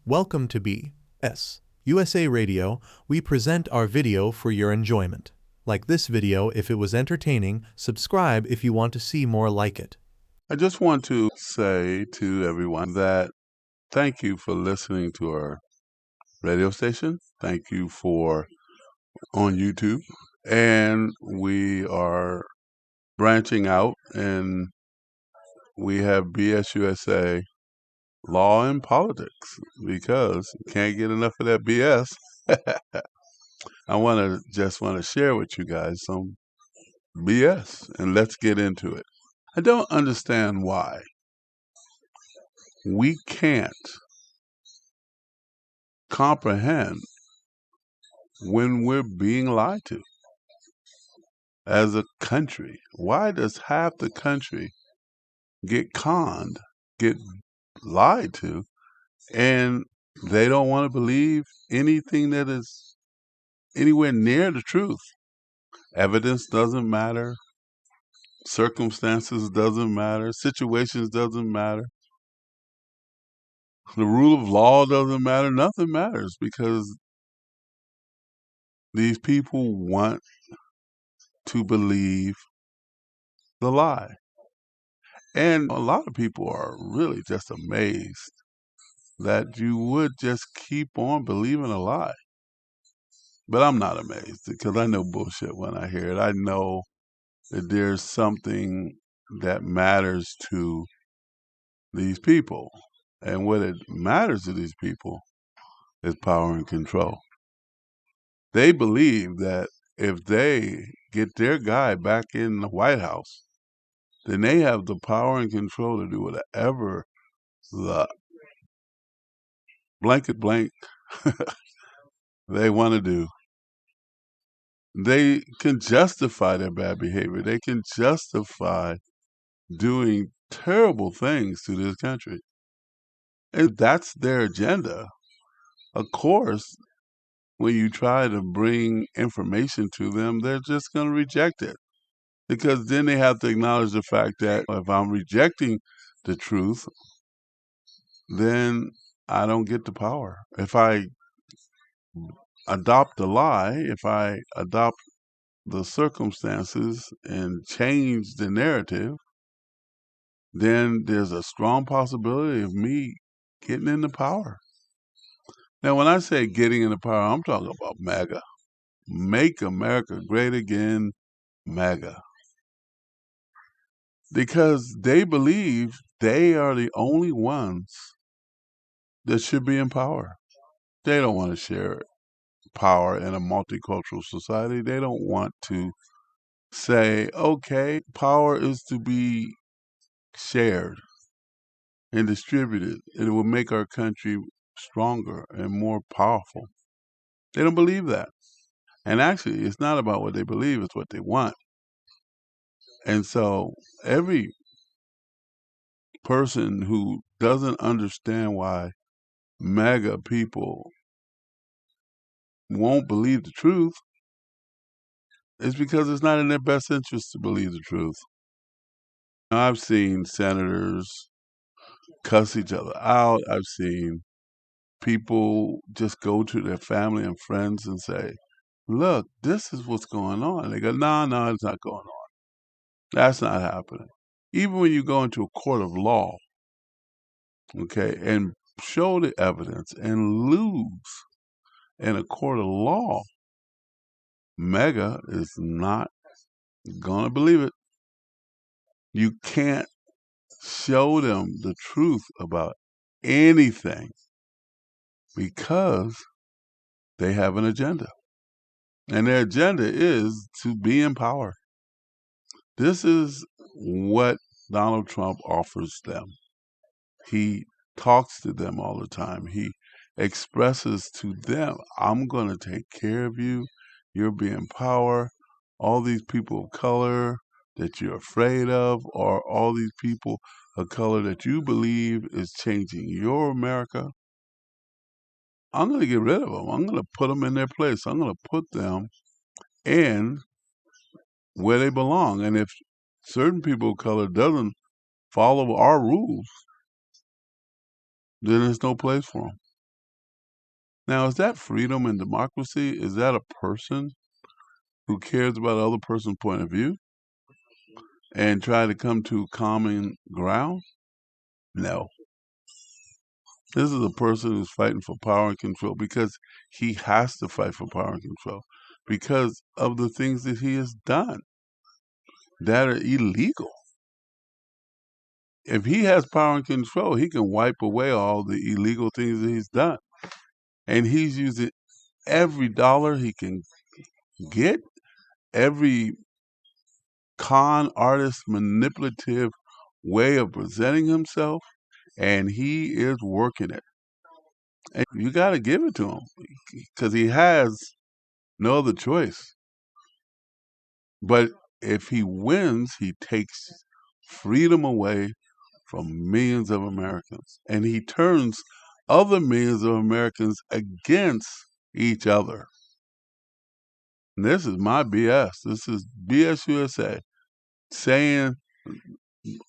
Welcome to B.S. USA Radio. We present our video for your enjoyment. Like this video if it was entertaining, subscribe if you want to see more like it. I just want to say to everyone that thank you for listening to our radio station. Thank you for on YouTube. And we are branching out and we have BSUSA Law and Politics because you can't get enough of that BS. I want to share with you guys some BS and let's get into it. I don't understand why we can't comprehend when we're being lied to as a country. Why does half the country get conned, get lied to, and they don't want to believe anything that is anywhere near the truth? Evidence doesn't matter. Circumstances doesn't matter. Situations doesn't matter. The rule of law doesn't matter. Nothing matters because these people want to believe the lie. And a lot of people are really just amazed that you would just keep on believing a lie. But I'm not amazed because I know bullshit when I hear it. I know that there's something that matters to these people. And what it matters to these people is power and control. They believe that if they get their guy back in the White House, then they have the power and control to do whatever the blanket blank they want to do. They can justify their bad behavior. They can justify doing terrible things to this country. And that's their agenda. Of course, when you try to bring information to them, they're just going to reject it. Because then they have to acknowledge the fact that if I'm rejecting the truth, then I don't get the power. If I adopt a lie, if I adopt the circumstances and change the narrative, then there's a strong possibility of me getting into power. Now, when I say getting into power, I'm talking about MAGA. Make America Great Again, MAGA. Because they believe they are the only ones that should be in power. They don't want to share power in a multicultural society. They don't want to say, okay, power is to be shared and distributed. It will make our country stronger and more powerful. They don't believe that. And actually, it's not about what they believe, it's what they want. And so every person who doesn't understand why MAGA people won't believe the truth is because it's not in their best interest to believe the truth. I've seen senators cuss each other out. I've seen people just go to their family and friends and say, look, this is what's going on. They go, no, it's not going on. That's not happening. Even when you go into a court of law, okay, and show the evidence and lose in a court of law, MAGA is not going to believe it. You can't show them the truth about anything because they have an agenda. And their agenda is to be in power. This is what Donald Trump offers them. He talks to them all the time. He expresses to them, I'm going to take care of you. You'll be in power. All these people of color that you're afraid of, or all these people of color that you believe is changing your America, I'm going to get rid of them. I'm going to put them in their place. I'm going to put them in where they belong. And if certain people of color doesn't follow our rules, then there's no place for them. Now, is that freedom and democracy? Is that a person who cares about the other person's point of view and try to come to common ground? No. This is a person who's fighting for power and control because he has to fight for power and control because of the things that he has done that are illegal. If he has power and control, he can wipe away all the illegal things that he's done. And he's using every dollar he can get, every con artist manipulative way of presenting himself, and he is working it. And you got to give it to him because he has no other choice. But if he wins, he takes freedom away from millions of Americans, and he turns other millions of Americans against each other. And this is my BS. This is BS USA saying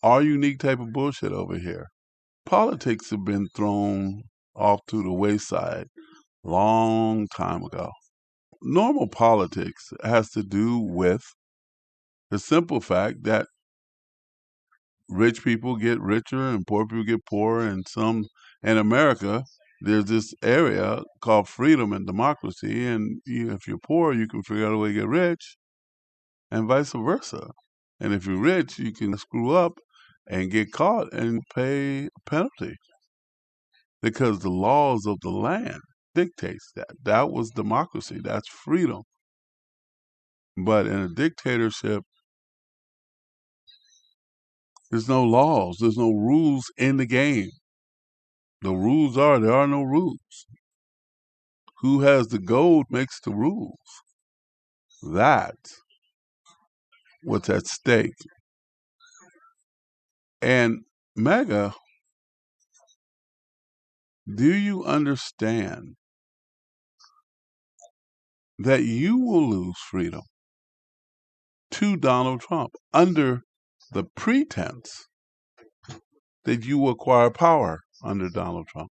our unique type of bullshit over here. Politics have been thrown off to the wayside long time ago. Normal politics has to do with the simple fact that rich people get richer and poor people get poorer, and in America there's this area called freedom and democracy, and if you're poor you can figure out a way to get rich and vice versa. And if you're rich you can screw up and get caught and pay a penalty because the laws of the land dictates that. That was democracy. That's freedom. But in a dictatorship, there's no laws. There's no rules in the game. The rules are there are no rules. Who has the gold makes the rules. That's what's at stake. And Mega, do you understand that you will lose freedom to Donald Trump under the pretense that you acquire power under Donald Trump?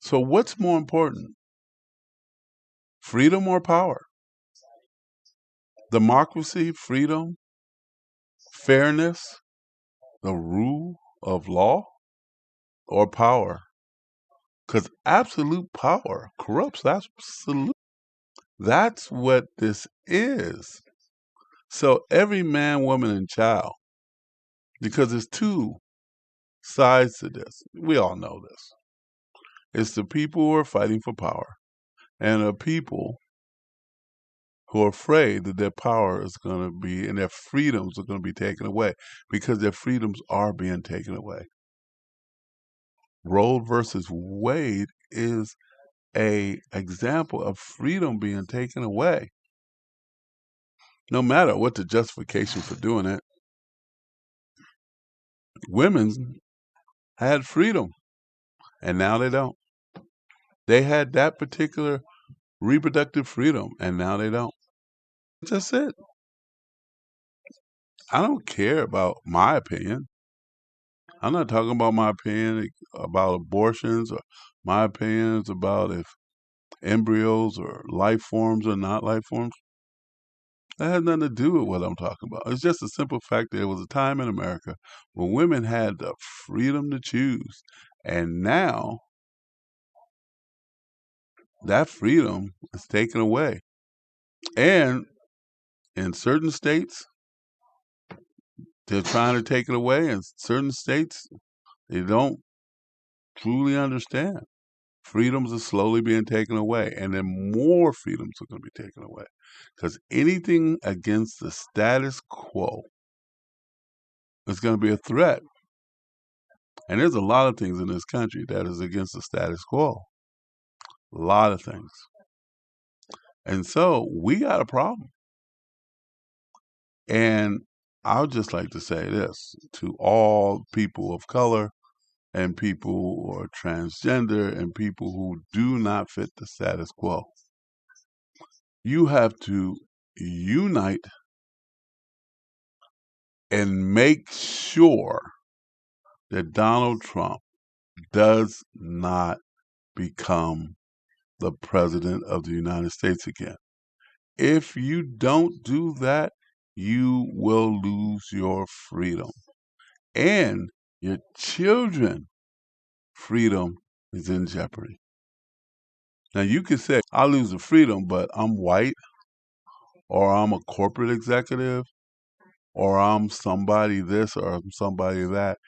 So what's more important, freedom or power? Democracy, freedom, fairness, the rule of law, or power? Because absolute power corrupts absolute. That's what this is. So every man, woman, and child, because there's two sides to this. We all know this. It's the people who are fighting for power and the people who are afraid that their power is going to be and their freedoms are going to be taken away because their freedoms are being taken away. Roe versus Wade is an example of freedom being taken away. No matter what the justification for doing it, women had freedom, and now they don't. They had that particular reproductive freedom, and now they don't. That's it. I don't care about my opinion. I'm not talking about my opinion about abortions or my opinions about if embryos or life forms or not life forms. That has nothing to do with what I'm talking about. It's just a simple fact that there was a time in America when women had the freedom to choose. And now that freedom is taken away. And in certain states, they're trying to take it away. In certain states, they don't truly understand. Freedoms are slowly being taken away, and then more freedoms are going to be taken away. Because anything against the status quo is going to be a threat. And there's a lot of things in this country that is against the status quo. A lot of things. And so we got a problem. And I would just like to say this to all people of color and people who are transgender and people who do not fit the status quo. You have to unite and make sure that Donald Trump does not become the president of the United States again. If you don't do that, you will lose your freedom. And your children's freedom is in jeopardy. Now, you could say, I lose the freedom, but I'm white, or I'm a corporate executive, or I'm somebody this, or I'm somebody that,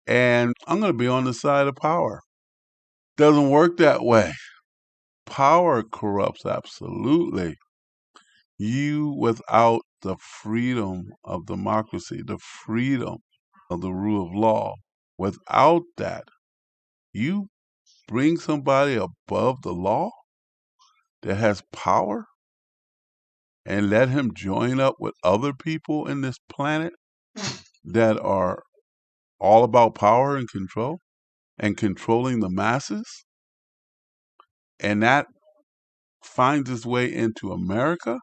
and I'm going to be on the side of power. Doesn't work that way. Power corrupts, absolutely. You, without the freedom of democracy, the freedom of the rule of law, without that, you bring somebody above the law that has power and let him join up with other people in this planet that are all about power and control and controlling the masses, and that finds its way into America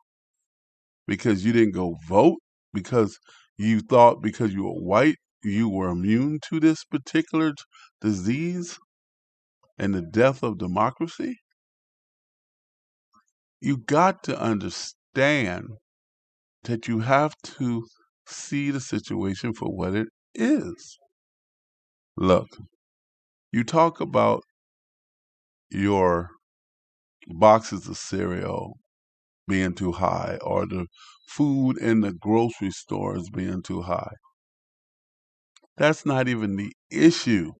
because you didn't go vote, because you thought because you were white you were immune to this particular disease and the death of democracy. You got to understand that you have to see the situation for what it is. Look, you talk about your boxes of cereal being too high or the food in the grocery stores being too high. That's not even the issue.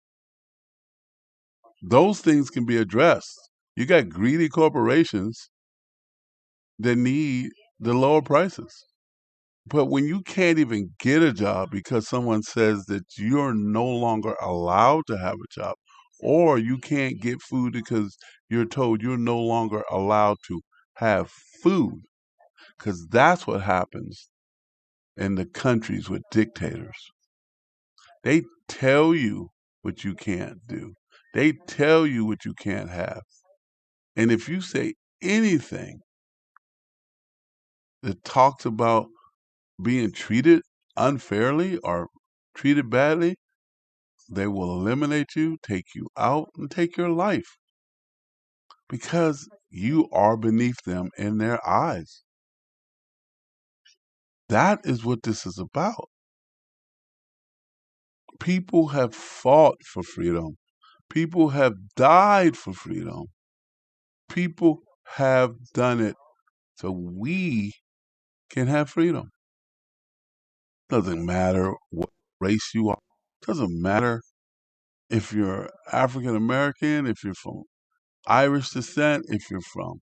Those things can be addressed. You got greedy corporations that need the lower prices. But when you can't even get a job because someone says that you're no longer allowed to have a job, or you can't get food because you're told you're no longer allowed to have food, because that's what happens in the countries with dictators. They tell you what you can't do. They tell you what you can't have. And if you say anything that talks about being treated unfairly or treated badly, they will eliminate you, take you out, and take your life because you are beneath them in their eyes. That is what this is about. People have fought for freedom. People have died for freedom. People have done it so we can have freedom. Doesn't matter what race you are. Doesn't matter if you're African American, if you're from Irish descent, if you're from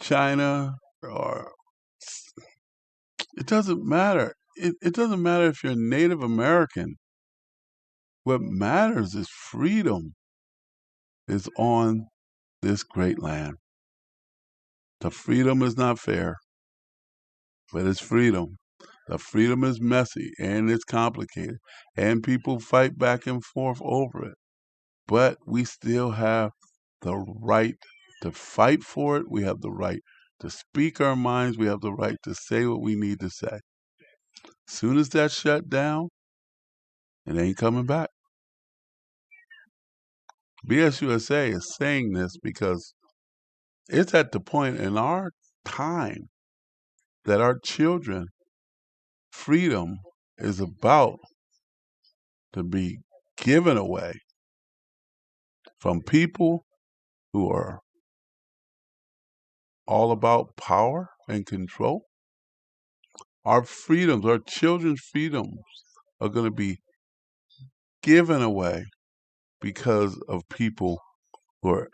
China, or it doesn't matter. It doesn't matter if you're Native American. What matters is freedom is on this great land. The freedom is not fair, but it's freedom. The freedom is messy and it's complicated, and people fight back and forth over it. But we still have the right to fight for it. We have the right to speak our minds. We have the right to say what we need to say. Soon as that's shut down, it ain't coming back. BSUSA is saying this because it's at the point in our time that our children freedom is about to be given away from people who are all about power and control. Our freedoms, our children's freedoms are going to be given away because of people who are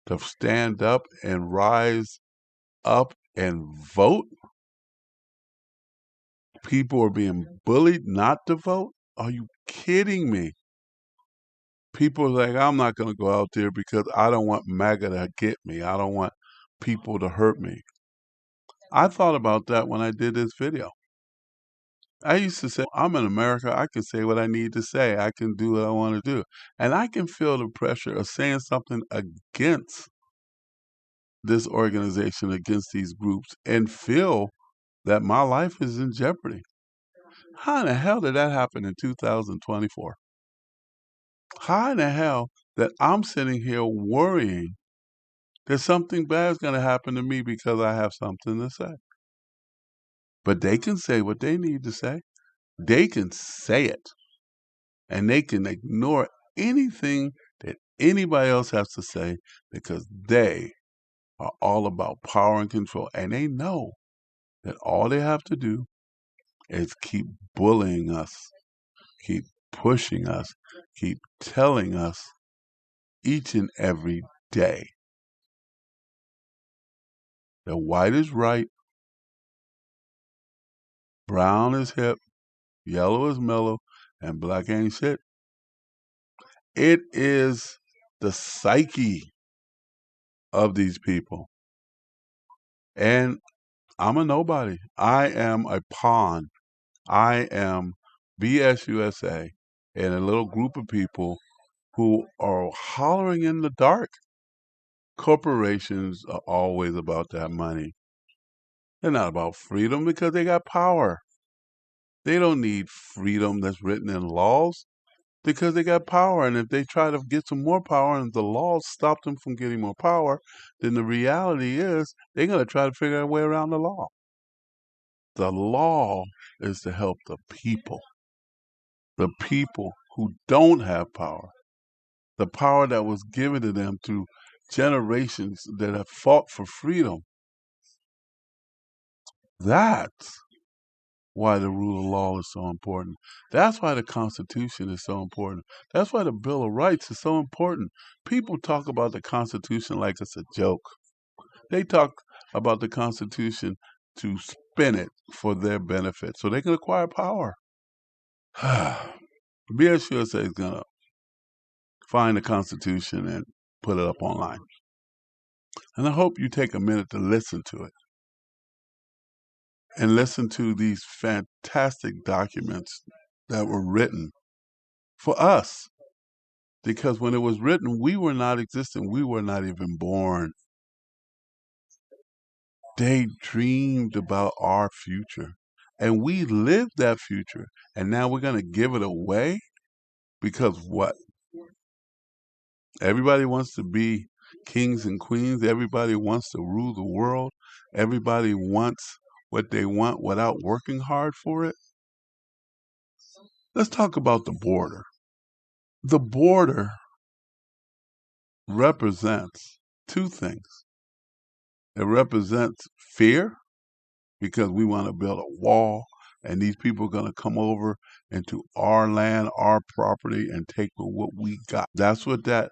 to stand up and rise up and vote. People are being bullied not to vote. Are you kidding me? People are like, I'm not going to go out there because I don't want MAGA to get me. I don't want people to hurt me. I thought about that when I did this video. I used to say, I'm in America. I can say what I need to say. I can do what I want to do. And I can feel the pressure of saying something against this organization, against these groups, and feel that my life is in jeopardy. How in the hell did that happen in 2024? How in the hell that I'm sitting here worrying that something bad is going to happen to me because I have something to say. But they can say what they need to say. They can say it, and they can ignore anything that anybody else has to say because they are all about power and control. And they know that all they have to do is keep bullying us, keep pushing us, keep telling us each and every day that white is right, brown is hip, yellow is mellow, and black ain't shit. It is the psyche of these people. And I'm a nobody. I am a pawn. I am BSUSA and a little group of people who are hollering in the dark. Corporations are always about that money. They're not about freedom because they got power. They don't need freedom that's written in laws because they got power. And if they try to get some more power and the laws stop them from getting more power, then the reality is they're going to try to figure out a way around the law. The law is to help the people who don't have power, the power that was given to them through generations that have fought for freedom. That's why the rule of law is so important. That's why the Constitution is so important. That's why the Bill of Rights is so important. People talk about the Constitution like it's a joke. They talk about the Constitution to spin it for their benefit so they can acquire power. BSUSA is going to find the Constitution and put it up online. And I hope you take a minute to listen to it and listen to these fantastic documents that were written for us. Because when it was written, we were not existing. We were not even born. They dreamed about our future. And we lived that future. And now we're going to give it away? Because what? Everybody wants to be kings and queens. Everybody wants to rule the world. Everybody wants what they want without working hard for it. Let's talk about the border. The border represents two things. It represents fear because we want to build a wall and these people are going to come over into our land, our property, and take what we got. That's what that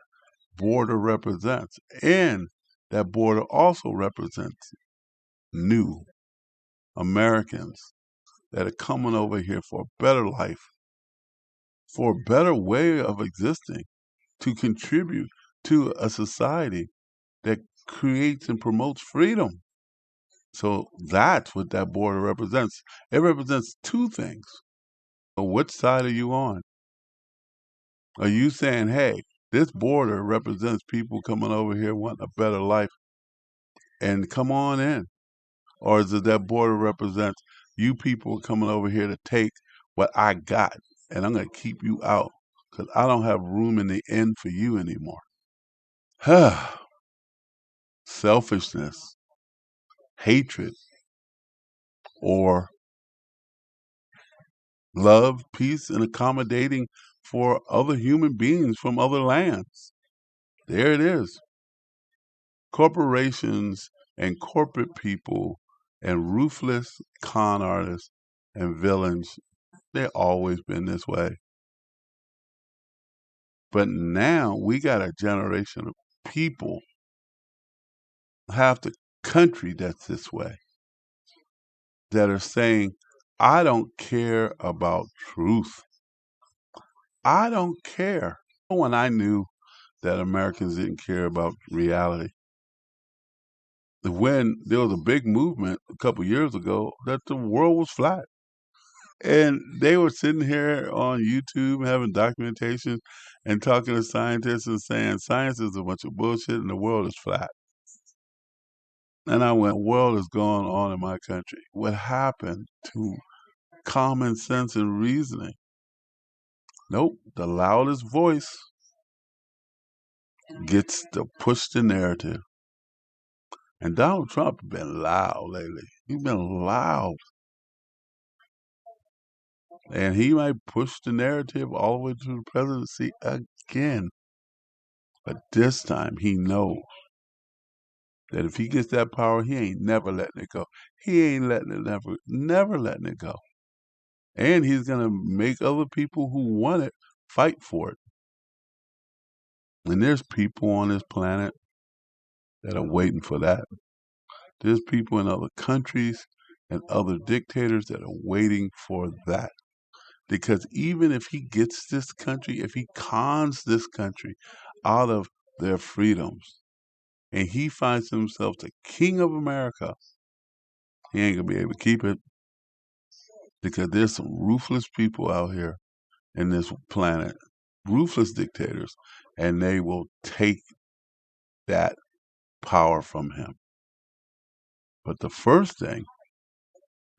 border represents. And that border also represents new Americans that are coming over here for a better life, for a better way of existing, to contribute to a society that creates and promotes freedom. So that's what that border represents. It represents two things. So which side are you on? Are you saying, hey, this border represents people coming over here wanting a better life and come on in? Or is it that border represents you people coming over here to take what I got and I'm going to keep you out because I don't have room in the inn for you anymore? Selfishness, hatred, or love, peace, and accommodating for other human beings from other lands. There it is. Corporations and corporate people and ruthless con artists and villains, they've always been this way. But now we got a generation of people, half the country that's this way, that are saying, I don't care about truth. I don't care. When I knew that Americans didn't care about reality, when there was a big movement a couple years ago that the world was flat. And they were sitting here on YouTube having documentation and talking to scientists and saying science is a bunch of bullshit and the world is flat. And I went, what world is going on in my country? What happened to common sense and reasoning? Nope, the loudest voice gets to push the narrative. And Donald Trump has been loud lately. He's been loud. And he might push the narrative all the way to the presidency again. But this time he knows that if he gets that power, he ain't never letting it go. He ain't letting it never letting it go. And he's going to make other people who want it fight for it. And there's people on this planet that are waiting for that. There's people in other countries and other dictators that are waiting for that. Because even if he gets this country, if he cons this country out of their freedoms, and he finds himself the king of America, he ain't going to be able to keep it. Because there's some ruthless people out here in this planet, ruthless dictators, and they will take that power from him. But the first thing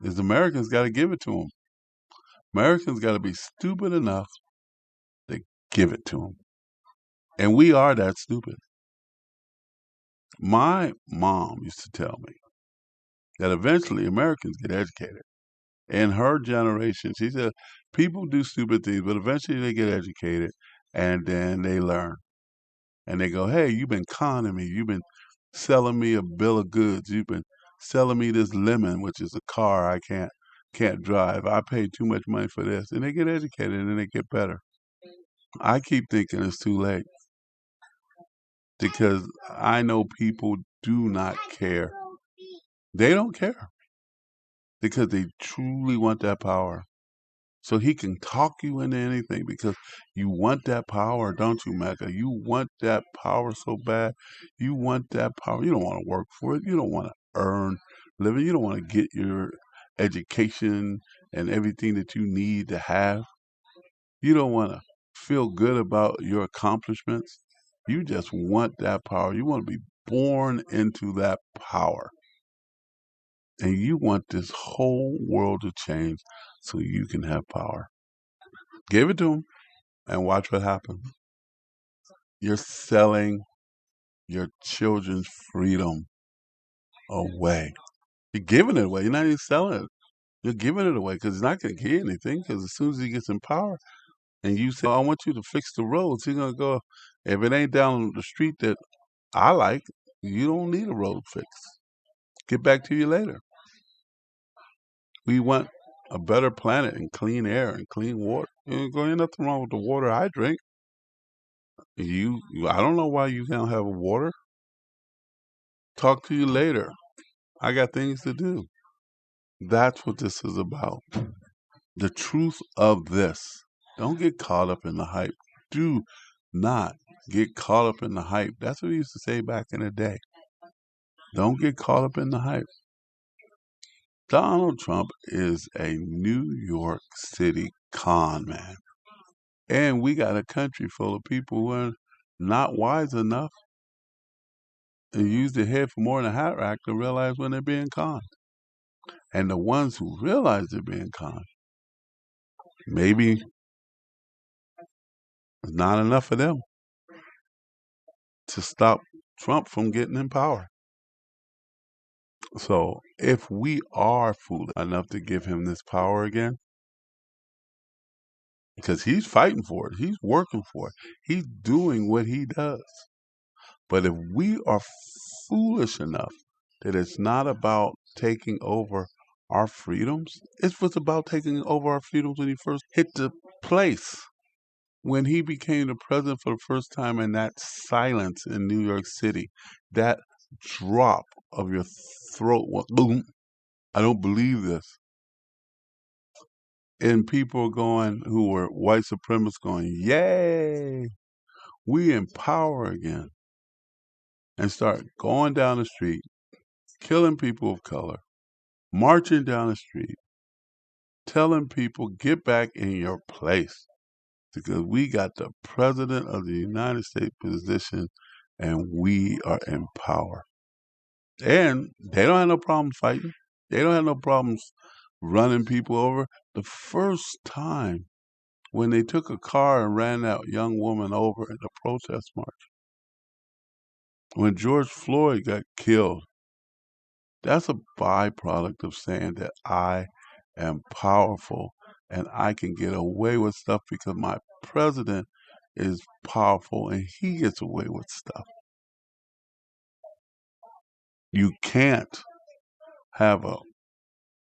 is Americans got to give it to him. Americans got to be stupid enough to give it to him. And we are that stupid. My mom used to tell me that eventually Americans get educated. In her generation, she said, people do stupid things, but eventually they get educated and then they learn. And they go, hey, you've been conning me. You've been selling me a bill of goods. You've been selling me this lemon, which is a car I can't drive. I paid too much money for this. And they get educated and then they get better. I keep thinking it's too late because I know people do not care. They don't care because they truly want that power. So he can talk you into anything because you want that power, don't you, Mecca? You want that power so bad. You want that power. You don't want to work for it. You don't want to earn living. You don't want to get your education and everything that you need to have. You don't want to feel good about your accomplishments. You just want that power. You want to be born into that power. And you want this whole world to change so you can have power. Give it to him and watch what happens. You're selling your children's freedom away. You're giving it away. You're not even selling it. You're giving it away because he's not going to get anything because as soon as he gets in power and you say, I want you to fix the roads, he's going to go, if it ain't down the street that I like, you don't need a road fix. Get back to you later. We want a better planet and clean air and clean water. Ain't nothing wrong with the water I drink. I don't know why you can't have water. Talk to you later. I got things to do. That's what this is about. The truth of this. Don't get caught up in the hype. Do not get caught up in the hype. That's what he used to say back in the day. Don't get caught up in the hype. Donald Trump is a New York City con man. And we got a country full of people who are not wise enough and use their head for more than a hat rack to realize when they're being conned. And the ones who realize they're being conned, maybe there's not enough of them to stop Trump from getting in power. So if we are foolish enough to give him this power again, because he's fighting for it, he's working for it, he's doing what he does. But if we are foolish enough that it's not about taking over our freedoms, it was about taking over our freedoms when he first hit the place. When he became the president for the first time, and that silence in New York City, that drop of your throat, boom, I don't believe this. And people going who were white supremacists going, yay, we in power again. And start going down the street, killing people of color, marching down the street, telling people, get back in your place. Because we got the president of the United States position and we are in power. And they don't have no problem fighting. They don't have no problems running people over. The first time when they took a car and ran that young woman over in the protest march, When George Floyd got killed, that's a byproduct of saying that I am powerful and I can get away with stuff because my president is powerful and he gets away with stuff. You can't have a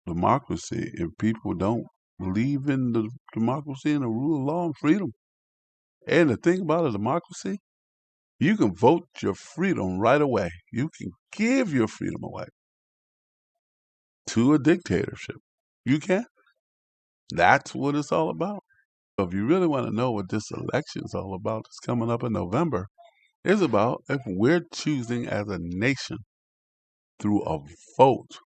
democracy if people don't believe in the democracy and the rule of law and freedom. And the thing about a democracy, you can vote your freedom right away. You can give your freedom away to a dictatorship. You can. That's what it's all about. So if you really want to know what this election is all about, it's coming up in November. It's about if we're choosing as a nation through a vote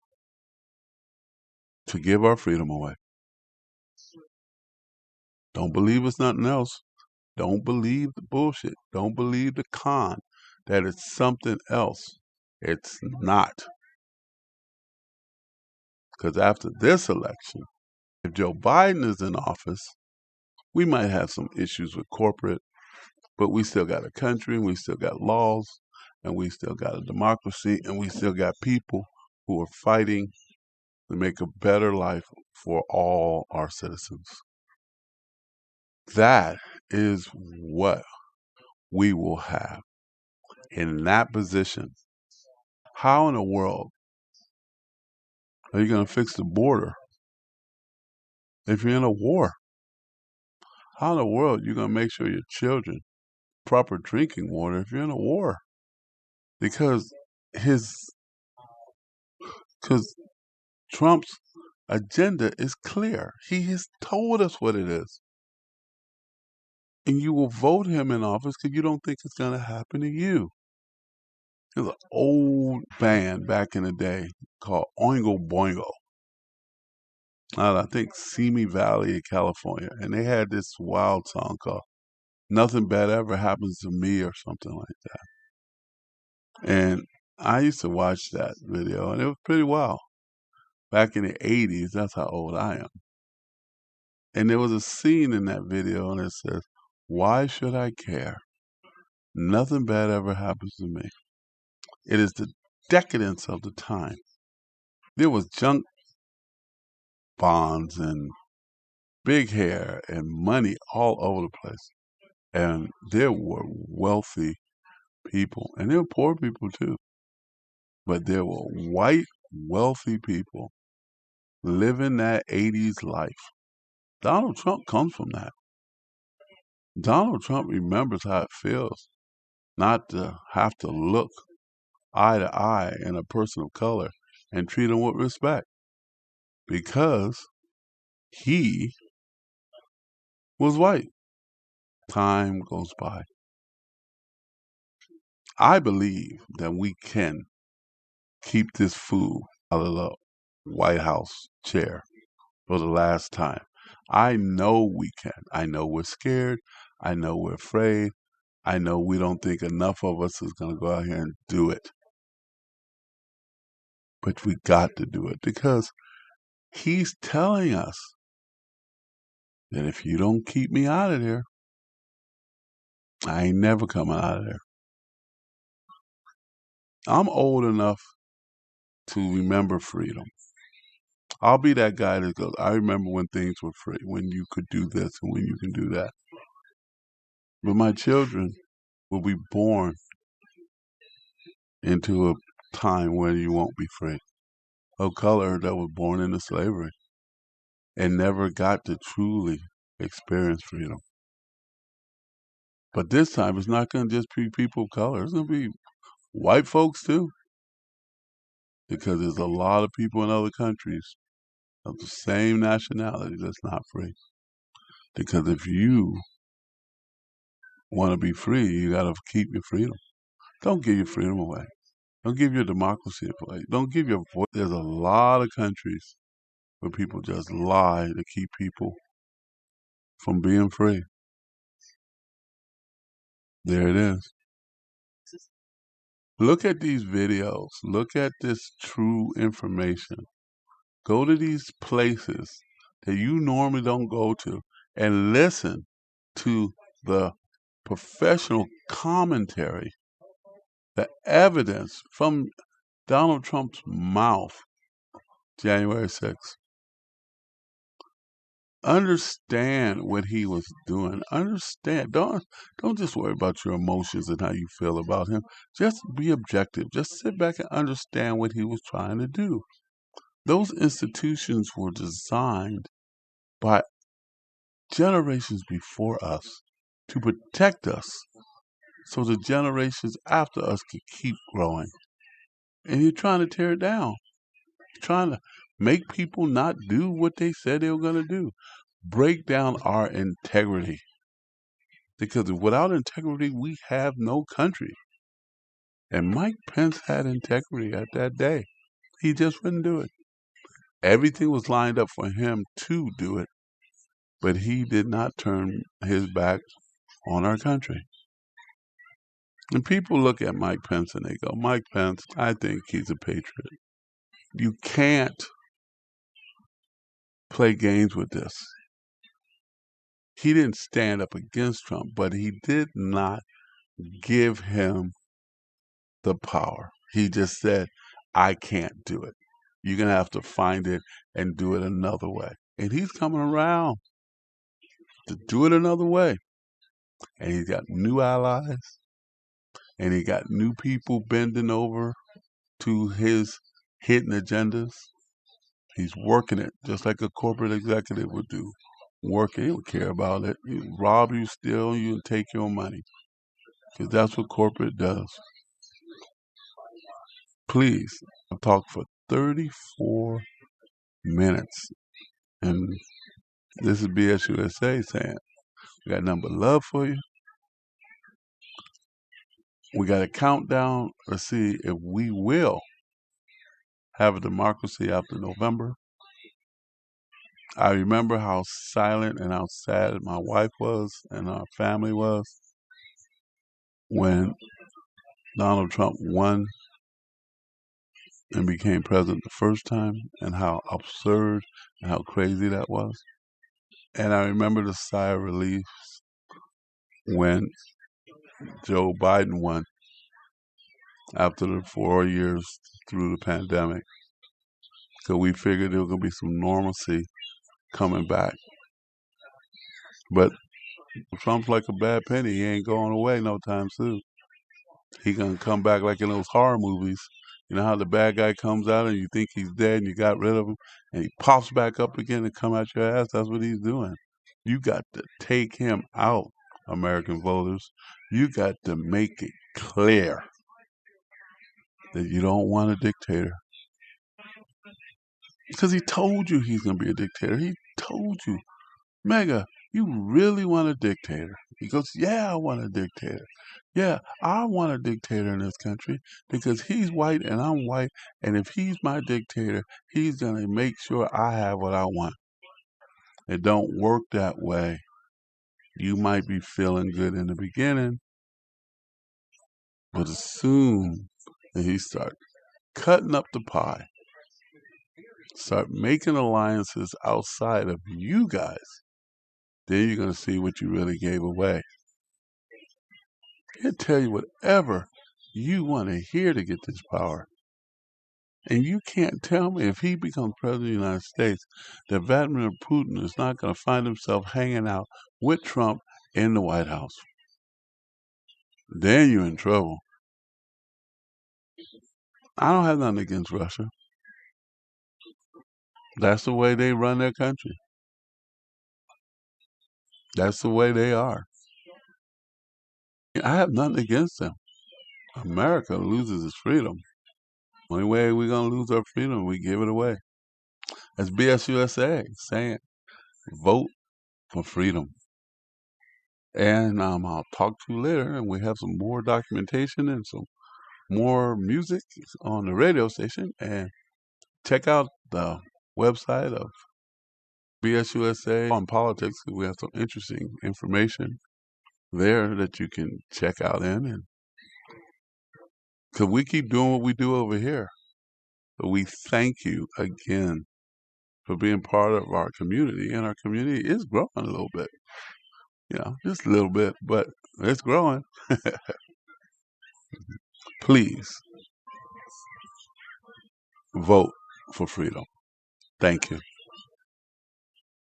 to give our freedom away. Don't believe it's nothing else. Don't believe the bullshit. Don't believe the con that it's something else. It's not. Because after this election, if Joe Biden is in office, we might have some issues with corporate, but we still got a country, and we still got laws, and we still got a democracy, and we still got people who are fighting to make a better life for all our citizens. That is what we will have in that position. How in the world are you going to fix the border if you're in a war? How in the world are you going to make sure your children proper drinking water if you're in a war? Because because Trump's agenda is clear. He has told us what it is. And you will vote him in office because you don't think it's going to happen to you. There's an old band back in the day called Oingo Boingo. I think Simi Valley in California. And they had this wild song called Nothing Bad Ever Happens to Me or something like that. And I used to watch that video and it was pretty wild. Back in the 80s, that's how old I am. And there was a scene in that video and it says, "Why should I care? Nothing bad ever happens to me." It is the decadence of the time. There was junk bonds and big hair and money all over the place. And there were wealthy people, and there were poor people too. But there were white, wealthy people living that 80s life. Donald Trump comes from that. Donald Trump remembers how it feels not to have to look eye to eye in a person of color and treat them with respect because he was white. Time goes by. I believe that we can keep this fool out of the White House chair for the last time. I know we can. I know we're scared. I know we're afraid. I know we don't think enough of us is going to go out here and do it. But we got to do it because he's telling us that if you don't keep me out of there, I ain't never coming out of there. I'm old enough to remember freedom. I'll be that guy that goes, I remember when things were free, when you could do this and when you can do that. But my children will be born into a time where you won't be free. A color that was born into slavery and never got to truly experience freedom. But this time, it's not going to just be people of color. It's going to be white folks too. Because there's a lot of people in other countries of the same nationality that's not free. Because if you want to be free, you got to keep your freedom. Don't give your freedom away. Don't give your democracy away. Don't give your voice. There's a lot of countries where people just lie to keep people from being free. There it is. Look at these videos. Look at this true information. Go to these places that you normally don't go to and listen to the professional commentary The evidence from Donald Trump's mouth, January 6th. Understand what he was doing. Understand. Don't just worry about your emotions and how you feel about him. Just be objective. Just sit back and understand what he was trying to do. Those institutions were designed by generations before us to protect us so the generations after us could keep growing. And you're trying to tear it down. You're trying to make people not do what they said they were going to do. Break down our integrity. Because without integrity, we have no country. And Mike Pence had integrity at that day. He just wouldn't do it. Everything was lined up for him to do it, but he did not turn his back on our country. And people look at Mike Pence and they go, Mike Pence, I think he's a patriot. You can't play games with this. He didn't stand up against Trump, but he did not give him the power. He just said, I can't do it. You're going to have to find it and do it another way. And he's coming around to do it another way. And he's got new allies. And he got new people bending over to his hidden agendas. He's working it just like a corporate executive would do. Working, he don't care about it. He rob you, steal you, and take your money. Because that's what corporate does. Please, I've talked for 34 minutes. And this is BSUSA saying, we got nothing but love for you. We got a countdown to see if we will have a democracy after November. I remember how silent and how sad my wife was and our family was when Donald Trump won and became president the first time, and how absurd and how crazy that was. And I remember the sigh of relief when Joe Biden won after the 4 years through the pandemic. So we figured there was going to be some normalcy coming back. But Trump's like a bad penny. He ain't going away no time soon. He going to come back like in those horror movies. You know how the bad guy comes out and you think he's dead and you got rid of him and he pops back up again and come at your ass? That's what he's doing. You got to take him out, American voters. You got to make it clear that you don't want a dictator. Because he told you he's going to be a dictator. He told you, Mega, you really want a dictator? He goes, yeah, I want a dictator. Yeah, I want a dictator in this country because he's white and I'm white. And if he's my dictator, he's going to make sure I have what I want. It don't work that way. You might be feeling good in the beginning, but as soon as he starts cutting up the pie, start making alliances outside of you guys, then you're going to see what you really gave away. He'll tell you whatever you want to hear to get this power. And you can't tell me if he becomes president of the United States that Vladimir Putin is not going to find himself hanging out with Trump in the White House. Then you're in trouble. I don't have nothing against Russia. That's the way they run their country. That's the way they are. I have nothing against them. America loses its freedom. Only way we're going to lose our freedom, we give it away. That's BSUSA saying, vote for freedom. And I'll talk to you later, and we have some more documentation and some more music on the radio station. And check out the website of BSUSA on politics. We have some interesting information there that you can check out in. And because we keep doing what we do over here. So we thank you again for being part of our community. And our community is growing a little bit. You know, just a little bit, but it's growing. please vote for freedom. Thank you.